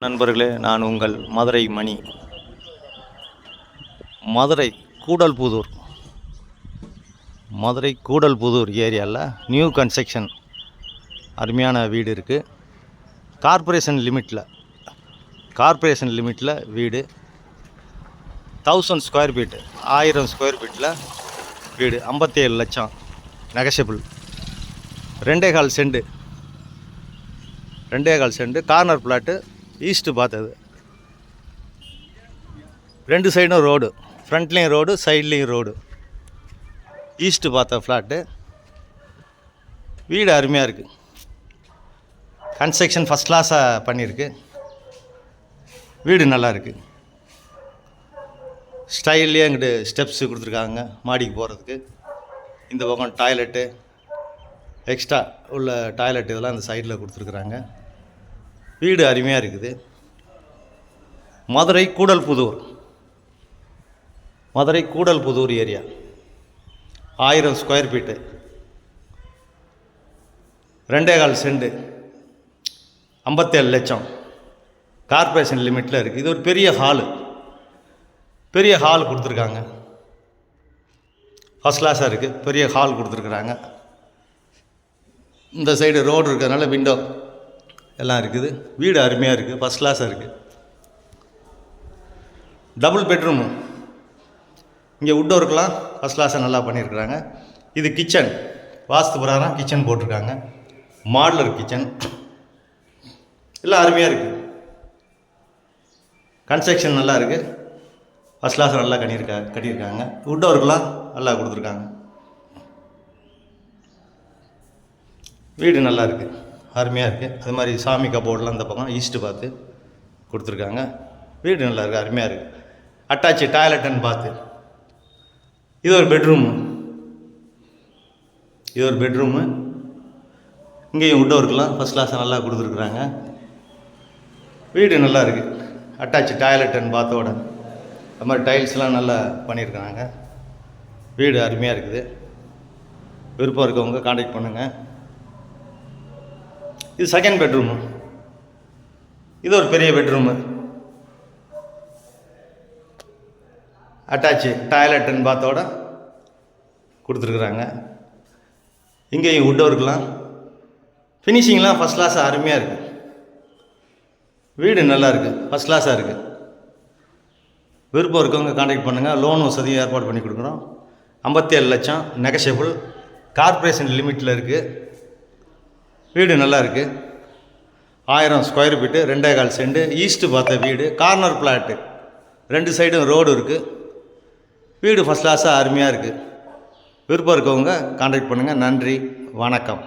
நண்பர்களே, நான் உங்கள் மதுரை மணி. மதுரை கூடல்புதூர் ஏரியாவில் நியூ கன்ஸ்ட்ரக்ஷன் அருமையான வீடு இருக்குது. கார்ப்பரேஷன் லிமிட்டில் வீடு 1000 ஸ்கொயர் ஃபீட்டு 1000 ஸ்கொயர் ஃபீட்டில் வீடு 57 லட்சம் negotiable. 2.25 cent corner plot. East பார்த்தது, 2 சைடும் ரோடு, ஃப்ரண்ட்லேயும் ரோடு, சைட்லேயும் ரோடு. ஈஸ்ட்டு பார்த்த ஃப்ளாட்டு. வீடு அருமையாக இருக்குது. கன்ஸ்ட்ரக்ஷன் ஃபஸ்ட் கிளாஸாக பண்ணியிருக்கு. வீடு நல்லா இருக்குது. ஸ்டைல்லையே அங்கிட்டு ஸ்டெப்ஸு கொடுத்துருக்காங்க மாடிக்கு போகிறதுக்கு. இந்த பக்கம் டாய்லெட்டு, எக்ஸ்ட்ரா உள்ள டாய்லெட் இதெல்லாம் அந்த சைடில் கொடுத்துருக்குறாங்க. வீடு அருமையாக இருக்குது. Madurai Koodalpudur area 1000 square feet 2.25 cent 57 லட்சம் கார்ப்பரேஷன் லிமிட்டில் இருக்குது. இது ஒரு பெரிய ஹால் கொடுத்துருக்காங்க. ஃபஸ்ட் கிளாஸாக இருக்குது. பெரிய ஹால் கொடுத்துருக்குறாங்க. இந்த சைடு ரோடு இருக்கிறதுனால விண்டோ எல்லாம் இருக்குது. வீடு அருமையாக இருக்குது. ஃபஸ்ட் கிளாஸாக இருக்குது. Double bedroom. இங்கே வுட் ஒர்க்கெலாம் ஃபஸ்ட் கிளாஸாக நல்லா பண்ணியிருக்கிறாங்க. இது கிச்சன், வாஸ்து பிரகாரம் கிச்சன் போட்டிருக்காங்க. மாடுலர் கிச்சன் எல்லாம் அருமையாக இருக்குது. கன்ஸ்ட்ரக்ஷன் நல்லா இருக்குது. ஃபஸ்ட் கிளாஸாக நல்லா கட்டியிருக்காங்க. வுட் ஒர்க்கெலாம் நல்லா கொடுத்துருக்காங்க. வீடு நல்லா இருக்குது, அருமையாக இருக்குது. அது மாதிரி சாமி கபோர்டெலாம் இந்த பக்கம் ஈஸ்ட்டு பார்த்து கொடுத்துருக்காங்க. வீடு நல்லா இருக்குது, அருமையாக இருக்குது. அட்டாச்சு டாய்லெட்டுன்னு பார்த்து. இது ஒரு பெட்ரூமு. இங்கேயும் வுட் ஒர்க்கெலாம் ஃபஸ்ட் கிளாஸாக நல்லா கொடுத்துருக்குறாங்க. வீடு நல்லா இருக்குது. அட்டாச்சு டாய்லெட்டுன்னு பார்த்தோட அது மாதிரி டைல்ஸ்லாம் நல்லா பண்ணியிருக்காங்க. வீடு அருமையாக இருக்குது. விருப்பம் இருக்கவங்க கான்டாக்ட் பண்ணுங்கள். இது செகண்ட் பெட்ரூமு. இது ஒரு பெரிய பெட்ரூமு. அட்டாச்சு டாய்லெட்டுன்னு பார்த்தோட கொடுத்துருக்குறாங்க. இங்கேயும் வுட் ஒர்க்கெலாம் ஃபினிஷிங்லாம் ஃபஸ்ட் கிளாஸாக அருமையாக இருக்குது. வீடு நல்லா இருக்குது, ஃபஸ்ட் கிளாஸாக இருக்குது. விருப்பம் இருக்கவங்க கான்டாக்ட் பண்ணுங்கள். லோன் வசதியும் ஏற்பாடு பண்ணி கொடுக்குறோம். 57 லட்சம் நெகஷியபிள். கார்ப்பரேஷன் லிமிட்டில் இருக்குது. வீடு நல்லா இருக்குது. 1000 ஸ்கொயர் ஃபீட்டு 2.25 செண்டு ஈஸ்ட்டு பார்த்த வீடு. கார்னர் பிளாட்டு, 2 சைடும் ரோடு இருக்குது. வீடு ஃபஸ்ட் கிளாஸாக அருமையாக இருக்குது. விருப்பம் இருக்கவங்க கான்டாக்ட் பண்ணுங்கள். நன்றி, வணக்கம்.